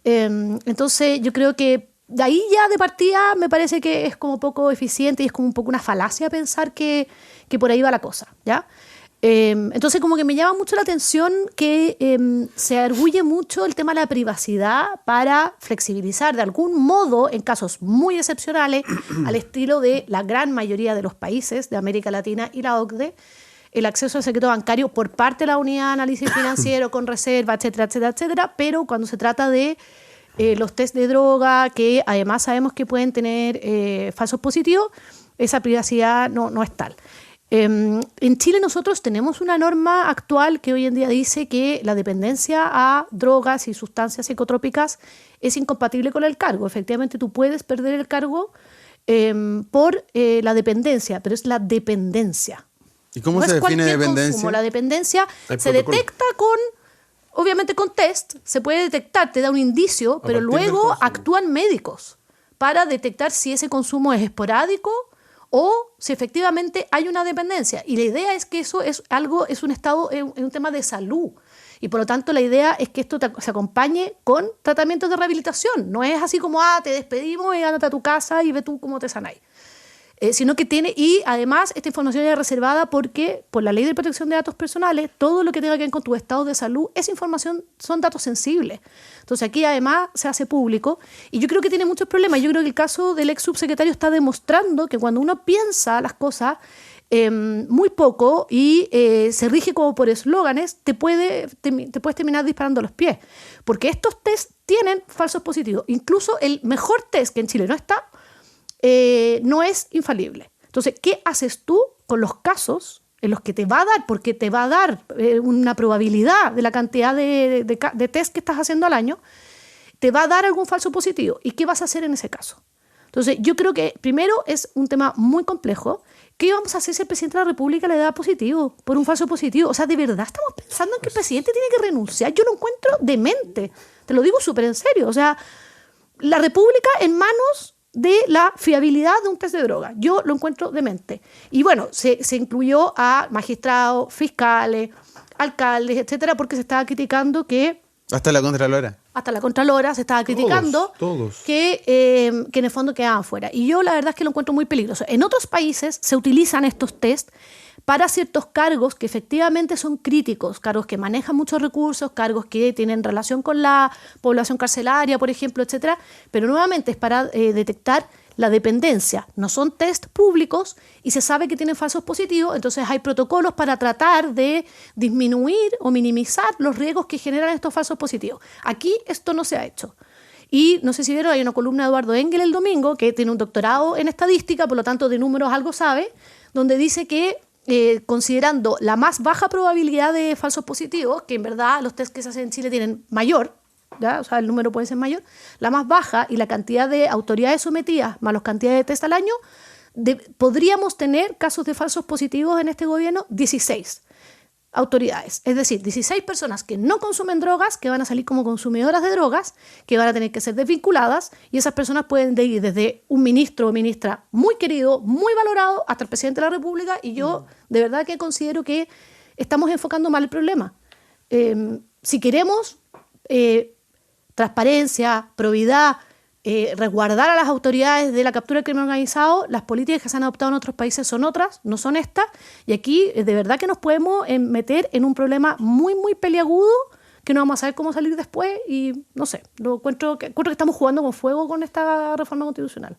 Entonces yo creo que de ahí ya de partida me parece que es como poco eficiente y es como un poco una falacia pensar que por ahí va la cosa, ¿ya? Entonces como que me llama mucho la atención que se arguye mucho el tema de la privacidad para flexibilizar de algún modo, en casos muy excepcionales, al estilo de la gran mayoría de los países de América Latina y la OCDE, el acceso al secreto bancario por parte de la unidad de análisis financiero con reserva, etcétera, etcétera, etcétera, pero cuando se trata de los test de droga, que además sabemos que pueden tener falsos positivos, esa privacidad no es tal. En Chile nosotros tenemos una norma actual que hoy en día dice que la dependencia a drogas y sustancias psicotrópicas es incompatible con el cargo. Efectivamente, tú puedes perder el cargo por la dependencia, pero es la dependencia. ¿Y cómo No se es define cualquier dependencia? consumo. La dependencia Hay se protocolo. detecta obviamente con test, se puede detectar, te da un indicio, pero partir del luego consumo. actúan médicos para detectar si ese consumo es esporádico o si efectivamente hay una dependencia. Y la idea es que eso es un tema de salud. Y por lo tanto la idea es que esto se acompañe con tratamientos de rehabilitación. No es así como, te despedimos y ándate a tu casa y ve tú cómo te sanáis. Sino que y además esta información es reservada porque por la ley de protección de datos personales, todo lo que tenga que ver con tu estado de salud, esa información son datos sensibles. Entonces aquí además se hace público y yo creo que tiene muchos problemas. Yo creo que el caso del ex subsecretario está demostrando que cuando uno piensa las cosas muy poco y se rige como por eslóganes, te puedes terminar disparando los pies. Porque estos test tienen falsos positivos. Incluso el mejor test, que en Chile no está, no es infalible. Entonces, ¿qué haces tú con los casos en los que te va a dar, porque te va a dar una probabilidad de la cantidad de test que estás haciendo al año, te va a dar algún falso positivo? ¿Y qué vas a hacer en ese caso? Entonces, yo creo que primero es un tema muy complejo. ¿Qué vamos a hacer si el presidente de la República le da positivo por un falso positivo? O sea, ¿de verdad estamos pensando en que el presidente tiene que renunciar? Yo lo encuentro demente. Te lo digo súper en serio. O sea, la República en manos de la fiabilidad de un test de droga. Yo lo encuentro demente. Y bueno, se incluyó a magistrados, fiscales, alcaldes, etcétera, porque se estaba criticando que... Hasta la Contralora. Hasta la Contralora se estaba criticando todos. Que en el fondo quedaban fuera. Y yo la verdad es que lo encuentro muy peligroso. En otros países se utilizan estos test para ciertos cargos que efectivamente son críticos, cargos que manejan muchos recursos, cargos que tienen relación con la población carcelaria, por ejemplo, etcétera. Pero nuevamente es para detectar la dependencia. No son test públicos y se sabe que tienen falsos positivos, entonces hay protocolos para tratar de disminuir o minimizar los riesgos que generan estos falsos positivos. Aquí esto no se ha hecho. Y no sé si vieron, hay una columna de Eduardo Engel el domingo, que tiene un doctorado en estadística, por lo tanto de números algo sabe, donde dice que considerando la más baja probabilidad de falsos positivos, que en verdad los test que se hacen en Chile tienen mayor, ¿ya? O sea, el número puede ser mayor, la más baja y la cantidad de autoridades sometidas más las cantidades de test al año, podríamos tener casos de falsos positivos en este gobierno, 16 autoridades. Es decir, 16 personas que no consumen drogas, que van a salir como consumidoras de drogas, que van a tener que ser desvinculadas, y esas personas pueden ir desde un ministro o ministra muy querido, muy valorado, hasta el presidente de la República, y yo de verdad que considero que estamos enfocando mal el problema. Si queremos transparencia, probidad, resguardar a las autoridades de la captura del crimen organizado, las políticas que se han adoptado en otros países son otras, no son estas, y aquí de verdad que nos podemos meter en un problema muy, muy peliagudo que no vamos a saber cómo salir después, y no sé, encuentro que estamos jugando con fuego con esta reforma constitucional.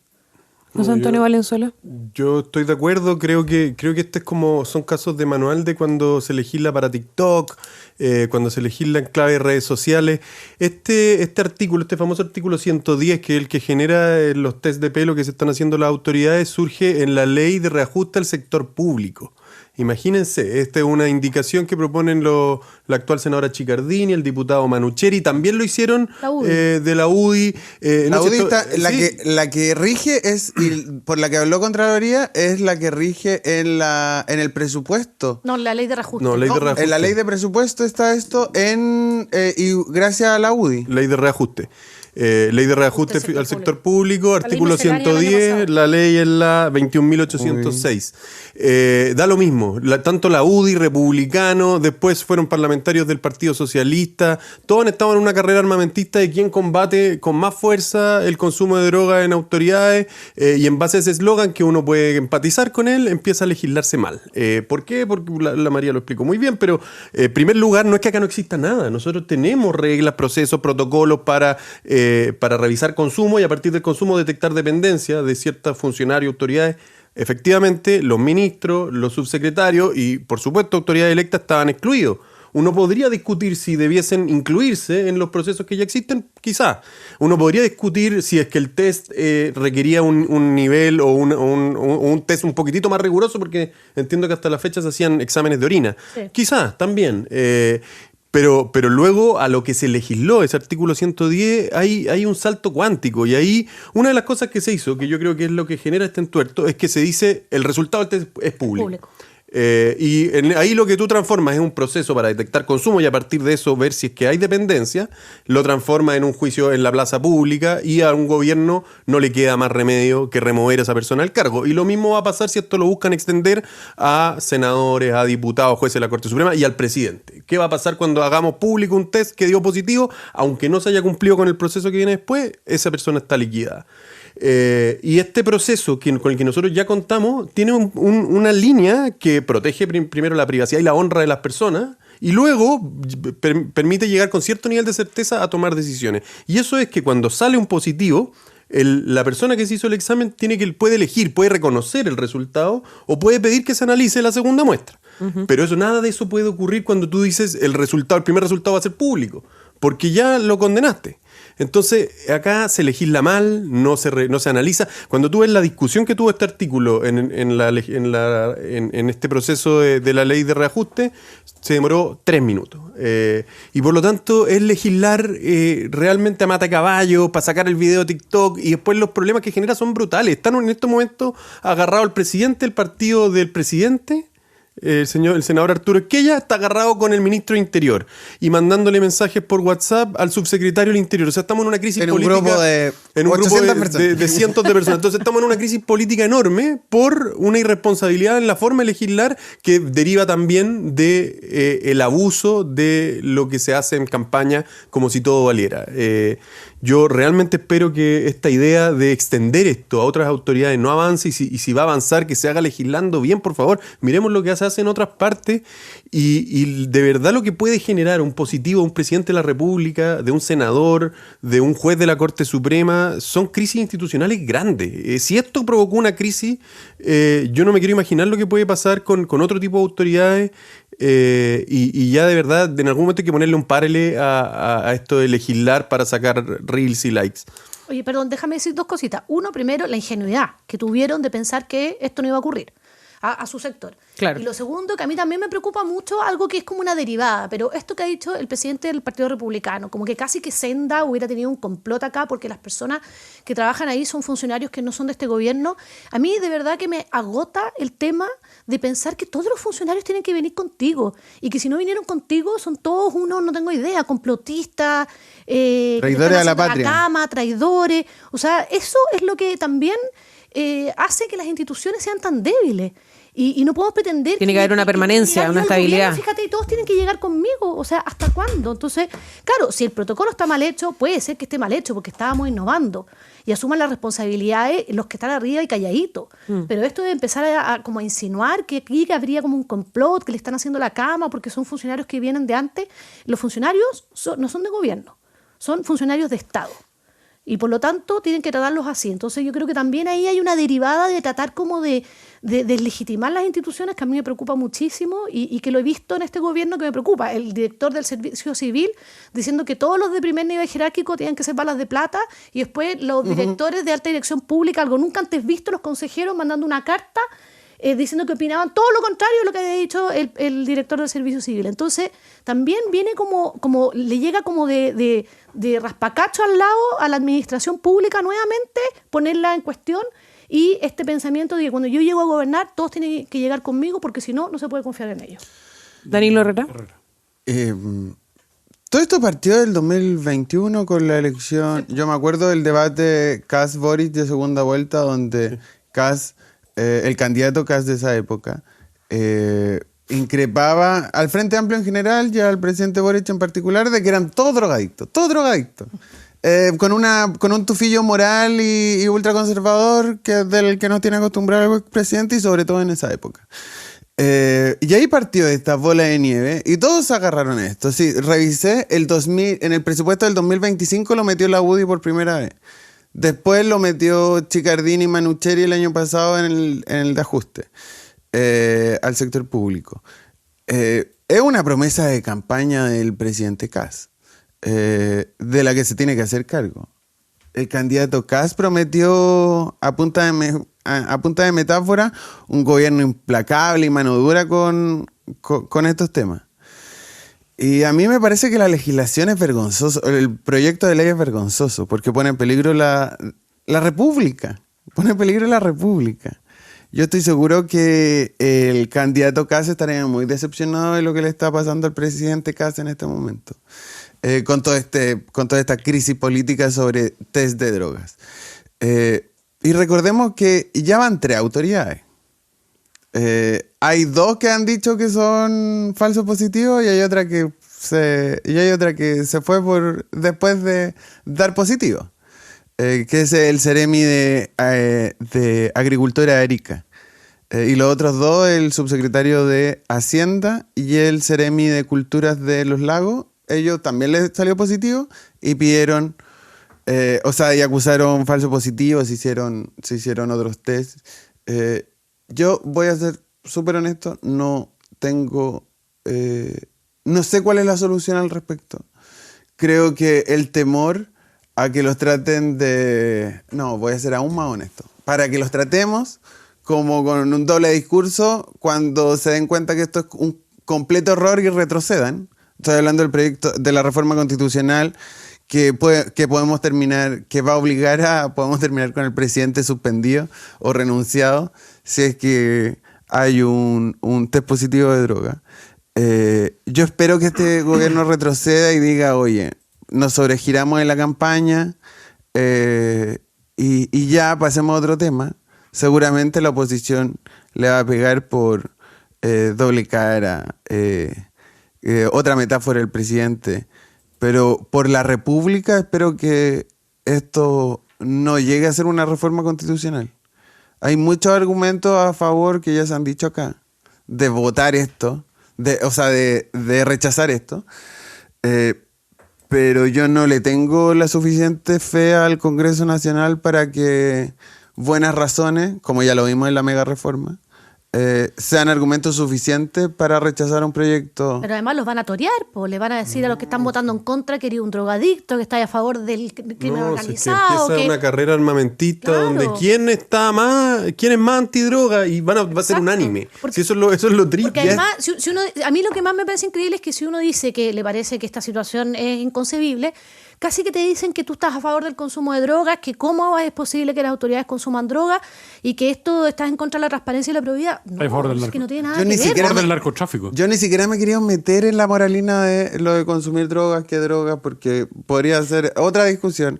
José Antonio Valenzuela. Yo estoy de acuerdo, creo que este es son casos de manual de cuando se legisla para TikTok, cuando se legisla en clave de redes sociales. Este artículo, este famoso artículo 110, que es el que genera los test de pelo que se están haciendo las autoridades, surge en la ley de reajuste al sector público. Imagínense, esta es una indicación que proponen la actual senadora Chicardini, el diputado Manucheri, también lo hicieron de la UDI. La UDI la que rige es, y por la que habló Contraloría, es la que rige en el presupuesto. No, la ley de reajuste. No, ley de reajuste. En la ley de presupuesto está esto y gracias a la UDI. Ley de reajuste. Ley de reajuste al sector público, artículo 110, la ley es la 21.806. Da lo mismo, tanto la UDI, republicano, después fueron parlamentarios del Partido Socialista, todos han estado en una carrera armamentista de quién combate con más fuerza el consumo de droga en autoridades, y en base a ese eslogan que uno puede empatizar con él, empieza a legislarse mal. ¿Por qué? Porque la María lo explicó muy bien, pero en primer lugar no es que acá no exista nada, nosotros tenemos reglas, procesos, protocolos para revisar consumo y a partir del consumo detectar dependencia de ciertos funcionarios, autoridades. Efectivamente, los ministros, los subsecretarios y, por supuesto, autoridades electas estaban excluidos. Uno podría discutir si debiesen incluirse en los procesos que ya existen, quizás. Uno podría discutir si es que el test requería un nivel o un test un poquitito más riguroso, porque entiendo que hasta la fecha se hacían exámenes de orina. Sí. Quizás, también. Pero luego a lo que se legisló, ese artículo 110, hay un salto cuántico. Y ahí una de las cosas que se hizo, que yo creo que es lo que genera este entuerto, es que se dice el resultado del test es público. Ahí lo que tú transformas es un proceso para detectar consumo y a partir de eso ver si es que hay dependencia, lo transforma en un juicio en la plaza pública y a un gobierno no le queda más remedio que remover a esa persona del cargo. Y lo mismo va a pasar si esto lo buscan extender a senadores, a diputados, jueces de la Corte Suprema y al presidente. ¿Qué va a pasar cuando hagamos público un test que dio positivo? Aunque no se haya cumplido con el proceso que viene después, esa persona está liquidada. Y este proceso con el que nosotros ya contamos tiene una línea que protege primero la privacidad y la honra de las personas y luego permite llegar con cierto nivel de certeza a tomar decisiones. Y eso es que cuando sale un positivo, la persona que se hizo el examen puede elegir, puede reconocer el resultado o puede pedir que se analice la segunda muestra. Uh-huh. Pero nada de eso puede ocurrir cuando tú dices el primer resultado va a ser público. porque ya lo condenaste. Entonces, acá se legisla mal, no se analiza. Cuando tú ves la discusión que tuvo este artículo en este proceso de la ley de reajuste, se demoró 3 minutos. Y por lo tanto, es legislar realmente a mata caballo, para sacar el video de TikTok, y después los problemas que genera son brutales. Están en estos momentos agarrado el presidente, el partido del presidente. El senador Arturo Esquella está agarrado con el ministro de Interior y mandándole mensajes por WhatsApp al subsecretario del Interior. O sea, estamos en una crisis política. En un grupo de cientos de personas. Entonces, estamos en una crisis política enorme por una irresponsabilidad en la forma de legislar que deriva también de el abuso de lo que se hace en campaña como si todo valiera. Yo realmente espero que esta idea de extender esto a otras autoridades no avance y si va a avanzar, que se haga legislando bien, por favor. Miremos lo que se hace en otras partes y de verdad lo que puede generar un positivo de un presidente de la República, de un senador, de un juez de la Corte Suprema, son crisis institucionales grandes. Si esto provocó una crisis, yo no me quiero imaginar lo que puede pasar con otro tipo de autoridades. Y ya de verdad, en algún momento hay que ponerle un párele a esto de legislar para sacar reels y likes. Oye, perdón, déjame decir 2 cositas. Uno, primero, la ingenuidad que tuvieron de pensar que esto no iba a ocurrir a su sector. Claro. Y lo segundo, que a mí también me preocupa mucho algo que es como una derivada, pero esto que ha dicho el presidente del Partido Republicano, como que casi que Senda hubiera tenido un complot acá porque las personas que trabajan ahí son funcionarios que no son de este gobierno. A mí de verdad que me agota el tema de pensar que todos los funcionarios tienen que venir contigo y que si no vinieron contigo son todos unos, no tengo idea, complotistas, traidores a la patria, cama, traidores. O sea, eso es lo que también hace que las instituciones sean tan débiles. Y no podemos pretender... Tiene que haber una permanencia, una estabilidad. Fíjate, y todos tienen que llegar conmigo. O sea, ¿hasta cuándo? Entonces, claro, si el protocolo está mal hecho, puede ser que esté mal hecho porque estábamos innovando. Y asuman las responsabilidades los que están arriba y calladitos. Pero esto de empezar como a insinuar que aquí habría como un complot, que le están haciendo la cama porque son funcionarios que vienen de antes. Los funcionarios no son de gobierno, son funcionarios de Estado. Y por lo tanto tienen que tratarlos así. Entonces yo creo que también ahí hay una derivada de tratar como de deslegitimar las instituciones que a mí me preocupa muchísimo y que lo he visto en este gobierno que me preocupa. El director del Servicio Civil diciendo que todos los de primer nivel jerárquico tienen que ser balas de plata y después los directores de alta dirección pública, algo nunca antes visto, los consejeros mandando una carta diciendo que opinaban todo lo contrario de lo que había dicho el director del Servicio Civil. Entonces, también viene como le llega como de raspacacho al lado a la administración pública nuevamente, ponerla en cuestión y este pensamiento de que cuando yo llego a gobernar, todos tienen que llegar conmigo porque si no, no se puede confiar en ellos. Danilo Herrera. Todo esto partió del 2021 con la elección. Yo me acuerdo del debate Kast-Boric de segunda vuelta, donde Kast, el candidato Kast de esa época, increpaba al Frente Amplio en general y al presidente Boric en particular de que eran todos drogadictos. Con un tufillo moral y ultraconservador del que nos tiene acostumbrado el presidente y sobre todo en esa época. Y ahí partió esta bola de nieve y todos se agarraron a esto. Sí, revisé en el presupuesto del 2025 lo metió la UDI por primera vez. Después lo metió Chicardini y Manucheri el año pasado en el de ajuste al sector público. Es una promesa de campaña del presidente Kast, de la que se tiene que hacer cargo. El candidato Kast prometió a punta de metáfora un gobierno implacable y mano dura con estos temas. Y a mí me parece que la legislación es vergonzoso, el proyecto de ley es vergonzoso, porque pone en peligro la República. Pone en peligro la República. Yo estoy seguro que el candidato Kast estaría muy decepcionado de lo que le está pasando al presidente Kast en este momento. Con toda esta crisis política sobre test de drogas. Y recordemos que ya van 3 autoridades. Hay 2 que han dicho que son falsos positivos y hay otra que se fue después de dar positivo, que es el Ceremi de Agricultura Erika. Y los otros 2, el subsecretario de Hacienda y el Ceremi de Culturas de los Lagos, ellos también les salió positivo y pidieron, y acusaron falso positivo, se hicieron otros test. Yo voy a ser súper honesto, no sé cuál es la solución al respecto. creo que el temor a que los traten de... No, voy a ser aún más honesto. Para que los tratemos como con un doble discurso cuando se den cuenta que esto es un completo error y retrocedan. Estoy hablando del proyecto de la reforma constitucional que podemos terminar, que va a obligar podemos terminar con el presidente suspendido o renunciado si es que hay un test positivo de droga. Yo espero que este gobierno retroceda y diga, oye, nos sobregiramos en la campaña y ya pasemos a otro tema. Seguramente la oposición le va a pegar por doble cara, otra metáfora del presidente. Pero por la República espero que esto no llegue a ser una reforma constitucional. Hay muchos argumentos a favor que ya se han dicho acá, de votar esto, de rechazar esto. Pero yo no le tengo la suficiente fe al Congreso Nacional para que buenas razones, como ya lo vimos en la mega reforma, sean argumentos suficientes para rechazar un proyecto. Pero además los van a torear, le van a decir a los que están votando en contra que eres un drogadicto, que está a favor del crimen organizado. Es que empieza una carrera armamentista donde quién es más antidroga y va a ser unánime. Porque, eso es lo triste. Porque además, a mí lo que más me parece increíble es que si uno dice que le parece que esta situación es inconcebible, casi que te dicen que tú estás a favor del consumo de drogas, que cómo es posible que las autoridades consuman drogas y que esto estás en contra de la transparencia y la probidad. No, es que no tiene nada que ver. A favor del narcotráfico. Yo ni siquiera me quería meter en la moralina de lo de consumir drogas, que drogas, porque podría ser otra discusión.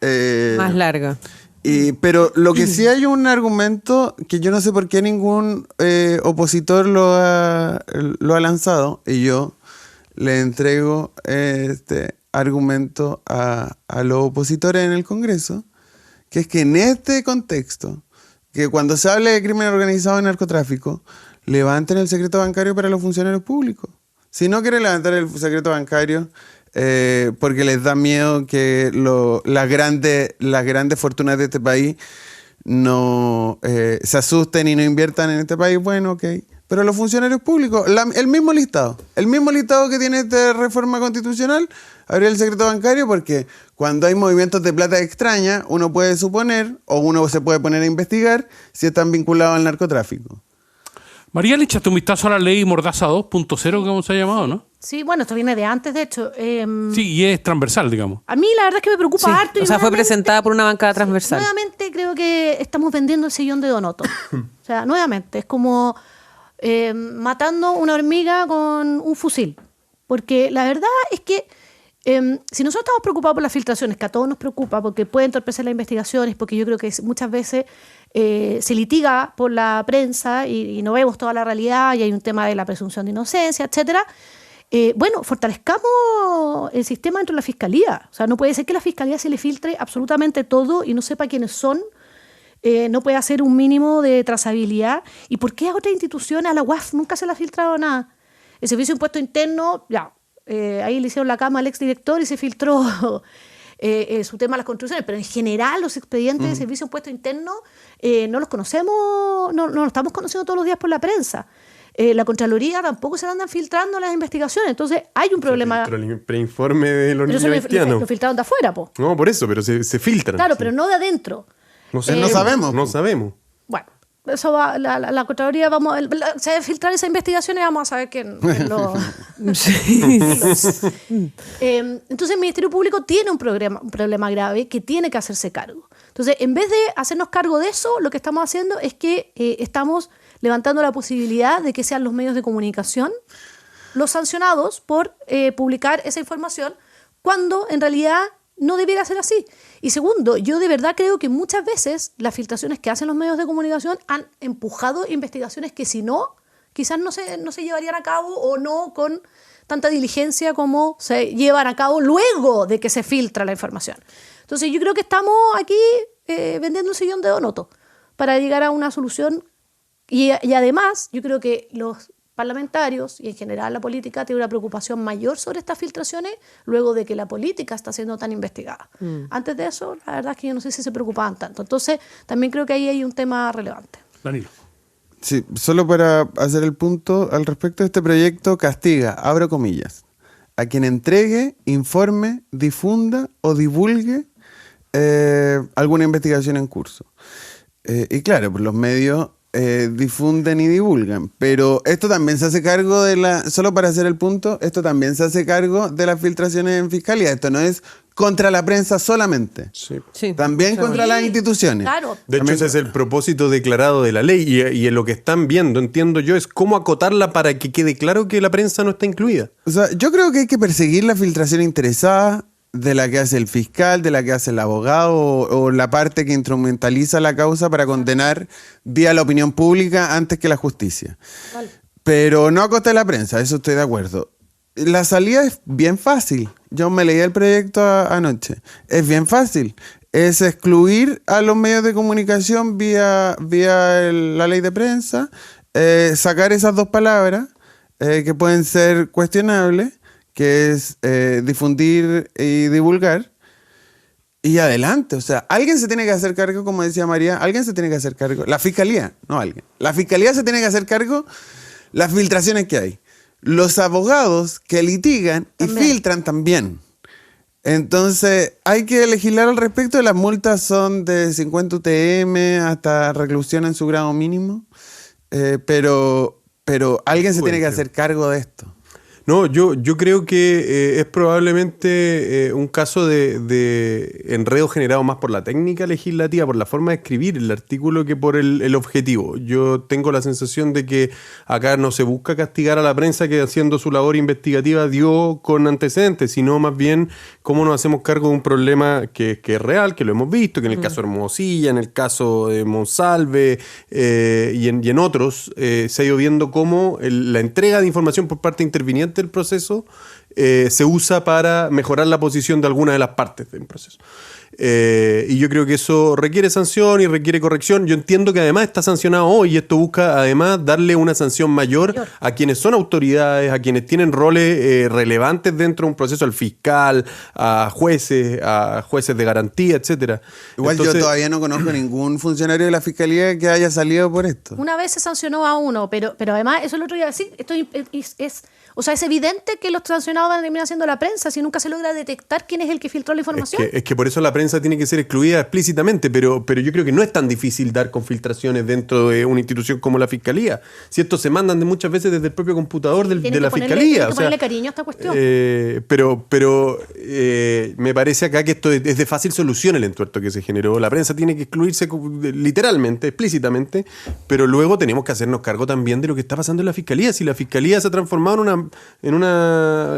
Más larga. Pero lo que sí hay un argumento que yo no sé por qué ningún opositor lo ha lanzado, y yo le entrego este argumento a los opositores en el Congreso, que es que en este contexto, que cuando se hable de crimen organizado y narcotráfico, levanten el secreto bancario para los funcionarios públicos. Si no quieren levantar el secreto bancario porque les da miedo que las grandes fortunas de este país no se asusten y no inviertan en este país, bueno, ok. Pero los funcionarios públicos, el mismo listado que tiene esta reforma constitucional, abrir el secreto bancario, porque cuando hay movimientos de plata extraña, uno puede suponer, o uno se puede poner a investigar, si están vinculados al narcotráfico. María, le echaste un vistazo a la ley Mordaza 2.0, como se ha llamado, ¿no? Sí, bueno, esto viene de antes, de hecho. Sí, y es transversal, digamos. A mí la verdad es que me preocupa harto. O sea, fue presentada por una bancada transversal. Nuevamente creo que estamos vendiendo el sillón de Donoto. O sea, nuevamente, es como matando una hormiga con un fusil. Porque la verdad es que si nosotros estamos preocupados por las filtraciones, que a todos nos preocupa porque puede entorpecer las investigaciones, porque yo creo que muchas veces se litiga por la prensa y no vemos toda la realidad y hay un tema de la presunción de inocencia, etcétera. Bueno, fortalezcamos el sistema dentro de la Fiscalía. O sea, no puede ser que a la Fiscalía se le filtre absolutamente todo y no sepa quiénes son. No puede hacer un mínimo de trazabilidad. ¿Y por qué a otras instituciones, a la UAF, nunca se le ha filtrado nada? El Servicio de Impuesto Interno, ya, ahí le hicieron la cama al exdirector y se filtró su tema de las construcciones, pero en general los expedientes del Servicio de Impuesto Interno no los conocemos, no los estamos conociendo todos los días por la prensa. La Contraloría tampoco se andan filtrando las investigaciones, entonces hay un problema. El preinforme de los niños haitianos. Lo filtraron de afuera, po. No, por eso, pero se filtran. Claro, sí. pero no de adentro. No sabemos. Bueno, eso va, la Contraloría se va a filtrar esa investigación y vamos a saber quién lo... Entonces el Ministerio Público tiene un problema grave que tiene que hacerse cargo. Entonces, en vez de hacernos cargo de eso, lo que estamos haciendo es que estamos levantando la posibilidad de que sean los medios de comunicación los sancionados por publicar esa información, cuando en realidad no debiera ser así. Y segundo, yo de verdad creo que muchas veces las filtraciones que hacen los medios de comunicación han empujado investigaciones que si no, quizás no se llevarían a cabo o no con tanta diligencia como se llevan a cabo luego de que se filtra la información. Entonces yo creo que estamos aquí vendiendo un sillón de Donoto para llegar a una solución y además yo creo que los parlamentarios y en general la política tiene una preocupación mayor sobre estas filtraciones luego de que la política está siendo tan investigada. Antes de eso, la verdad es que yo no sé si se preocupaban tanto. Entonces, también creo que ahí hay un tema relevante. Danilo. Sí, solo para hacer el punto al respecto de este proyecto, castiga, abro comillas, a quien entregue, informe, difunda o divulgue alguna investigación en curso. Y claro, pues los medios difunden y divulgan, pero esto también se hace cargo solo para hacer el punto, esto también se hace cargo de las filtraciones en fiscalía. Esto no es contra la prensa solamente, Sí. también contra las instituciones. Claro. De hecho, ese es el propósito declarado de la ley y en lo que están viendo, entiendo yo, es cómo acotarla para que quede claro que la prensa no está incluida. O sea, yo creo que hay que perseguir la filtración interesada de la que hace el fiscal, de la que hace el abogado o la parte que instrumentaliza la causa para condenar vía la opinión pública antes que la justicia. Vale. Pero no a costa de la prensa, eso estoy de acuerdo. La salida es bien fácil. Yo me leí el proyecto anoche. Es bien fácil. Es excluir a los medios de comunicación vía la ley de prensa, sacar esas dos palabras que pueden ser cuestionables, que es difundir y divulgar, y adelante. O sea, alguien se tiene que hacer cargo, como decía María, alguien se tiene que hacer cargo. La fiscalía, no alguien. La fiscalía se tiene que hacer cargo las filtraciones que hay. Los abogados que litigan también. Y filtran también. Entonces, hay que legislar al respecto. Las multas son de 50 UTM hasta reclusión en su grado mínimo. Pero alguien se tiene que hacer cargo de esto. No, yo creo que es probablemente un caso de enredo generado más por la técnica legislativa, por la forma de escribir el artículo que por el objetivo. Yo tengo la sensación de que acá no se busca castigar a la prensa que haciendo su labor investigativa dio con antecedentes, sino más bien cómo nos hacemos cargo de un problema que es real, que lo hemos visto, que en el caso de Hermosilla, en el caso de Monsalve y en otros, se ha ido viendo cómo la entrega de información por parte interviniente del proceso se usa para mejorar la posición de alguna de las partes del proceso. Y yo creo que eso requiere sanción y requiere corrección. Yo entiendo que además está sancionado hoy y esto busca además darle una sanción mayor a quienes son autoridades, a quienes tienen roles relevantes dentro de un proceso, al fiscal, a jueces de garantía, etcétera. Igual yo todavía no conozco ningún funcionario de la fiscalía que haya salido por esto. Una vez se sancionó a uno, pero además, eso es lo otro día, sí, esto o sea, es evidente que los sancionados van a terminar siendo la prensa si nunca se logra detectar quién es el que filtró la información. Es que por eso la prensa tiene que ser excluida explícitamente, pero yo creo que no es tan difícil dar con filtraciones dentro de una institución como la Fiscalía. Si estos se mandan muchas veces desde el propio computador de la Fiscalía. Tiene que ponerle cariño a esta cuestión. Pero me parece acá que esto es de fácil solución el entuerto que se generó. La prensa tiene que excluirse literalmente, explícitamente, pero luego tenemos que hacernos cargo también de lo que está pasando en la Fiscalía. Si la Fiscalía se ha transformado en una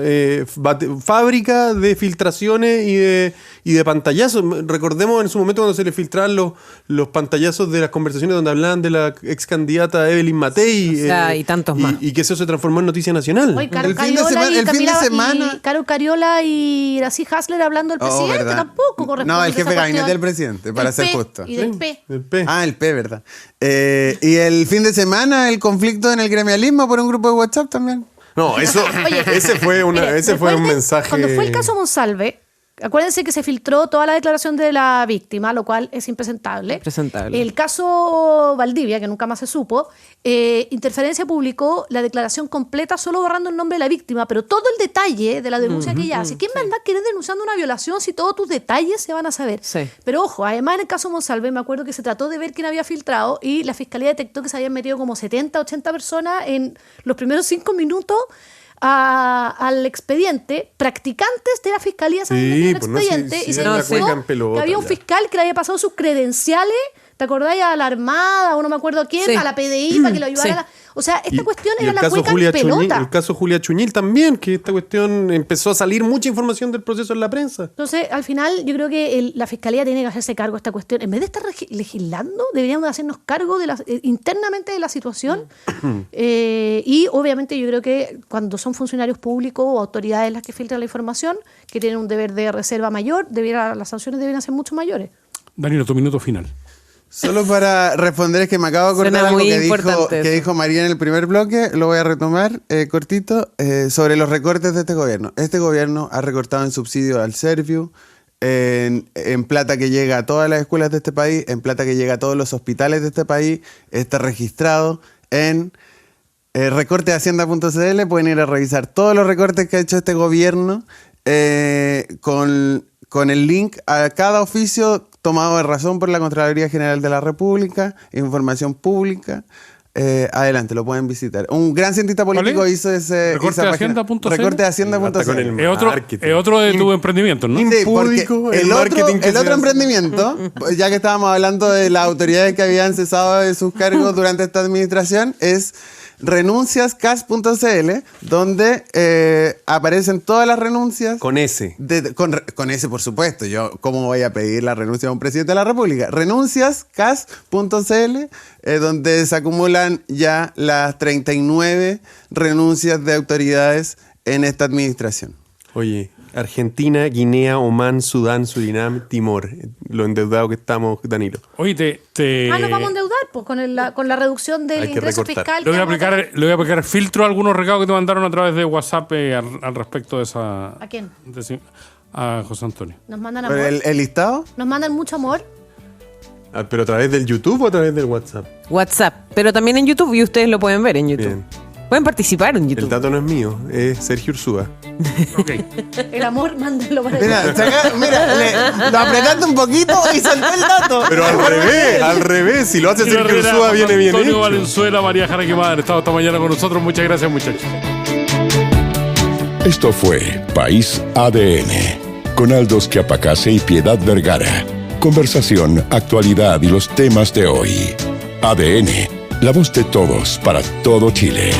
fábrica de filtraciones y de pantallazos. Recordemos en su momento cuando se le filtraban los pantallazos de las conversaciones donde hablaban de la ex candidata Evelyn Matei, o sea, y tantos más. Y que eso se transformó en noticia nacional. Oye, El fin de semana. Caro Cariola y Gracie Hasler hablando del presidente, ¿verdad? tampoco corresponde. No, el jefe de esa gabinete del cuestión. presidente, para ser justo. Y del P. El P. Ah, el P, ¿verdad? Y el fin de semana, el conflicto en el gremialismo por un grupo de WhatsApp también. No, eso, Oye, ese fue un mensaje. Cuando fue el caso Monsalve, acuérdense que se filtró toda la declaración de la víctima, lo cual es impresentable. Impresentable. El caso Valdivia, que nunca más se supo, Interferencia publicó la declaración completa solo borrando el nombre de la víctima, pero todo el detalle de la denuncia que ella hace. ¿Quién va a andar querer denunciando una violación si todos tus detalles se van a saber? Sí. Pero ojo, además en el caso Monsalve me acuerdo que se trató de ver quién había filtrado y la fiscalía detectó que se habían metido como 70, 80 personas en los primeros 5 minutos al expediente. Practicantes de la fiscalía se habían metido al pues no, expediente si y se la demostró cueca en pelota, que había un ya. fiscal que le había pasado sus credenciales, ¿te acordáis? A la Armada, o no me acuerdo a quién, Sí. a la PDI para que lo ayudara. Sí. O sea, esta cuestión Y era el la caso cueca Julia en pelota. El caso Julia Chuñil también, que esta cuestión empezó a salir mucha información del proceso en la prensa. Entonces, al final, yo creo que la Fiscalía tiene que hacerse cargo de esta cuestión. En vez de estar legislando, deberíamos hacernos cargo internamente de la situación. Y obviamente yo creo que cuando son funcionarios públicos o autoridades las que filtran la información, que tienen un deber de reserva mayor, las sanciones deberían ser mucho mayores. Danilo, tu minuto final. Solo para responder, es que me acabo de acordar Suena algo muy que importante eso. dijo María en el primer bloque, lo voy a retomar cortito, sobre los recortes de este gobierno. Este gobierno ha recortado en subsidio al Serviu, en plata que llega a todas las escuelas de este país, en plata que llega a todos los hospitales de este país, está registrado en recortehacienda.cl, pueden ir a revisar todos los recortes que ha hecho este gobierno con el link a cada oficio tomado de razón por la Contraloría General de la República, información pública. Adelante, lo pueden visitar. Un gran cientista político hizo esa página. Recortehacienda.cl. Es otro de tu emprendimiento, ¿no? Sí, porque el otro emprendimiento, ya que estábamos hablando de las autoridades que habían cesado de sus cargos durante esta administración, es renunciascas.cl, donde aparecen todas las renuncias. Con ese. Con ese, por supuesto. Yo, ¿cómo voy a pedir la renuncia a un presidente de la República? Renunciascas.cl, donde se acumulan ya las 39 renuncias de autoridades en esta administración. Oye, Argentina, Guinea, Omán, Sudán, Surinam, Timor. Lo endeudado que estamos, Danilo. Oye, nos vamos a endeudar pues, con la reducción del Hay que ingreso recortar. fiscal. Le voy a aplicar filtro a algunos recados que te mandaron a través de WhatsApp al respecto de esa... ¿A quién? A José Antonio. Nos mandan amor. ¿El listado? Nos mandan mucho amor. ¿Pero a través del YouTube o a través del WhatsApp? WhatsApp, pero también en YouTube y ustedes lo pueden ver en YouTube. Bien. Pueden participar en YouTube. El dato no es mío, es Sergio Ursúa. Ok. El amor, mándalo para Mira, lo apretaste un poquito y saltó el dato. Pero al revés. Si lo hace Kilo Sergio Herrera, Ursúa, viene bien Antonio hecho. Valenzuela, María Jara Quemada han estado esta mañana con nosotros. Muchas gracias, muchachos. Esto fue País ADN, con Aldos Quiapacase y Piedad Vergara. Conversación, actualidad y los temas de hoy. ADN, la voz de todos para todo Chile.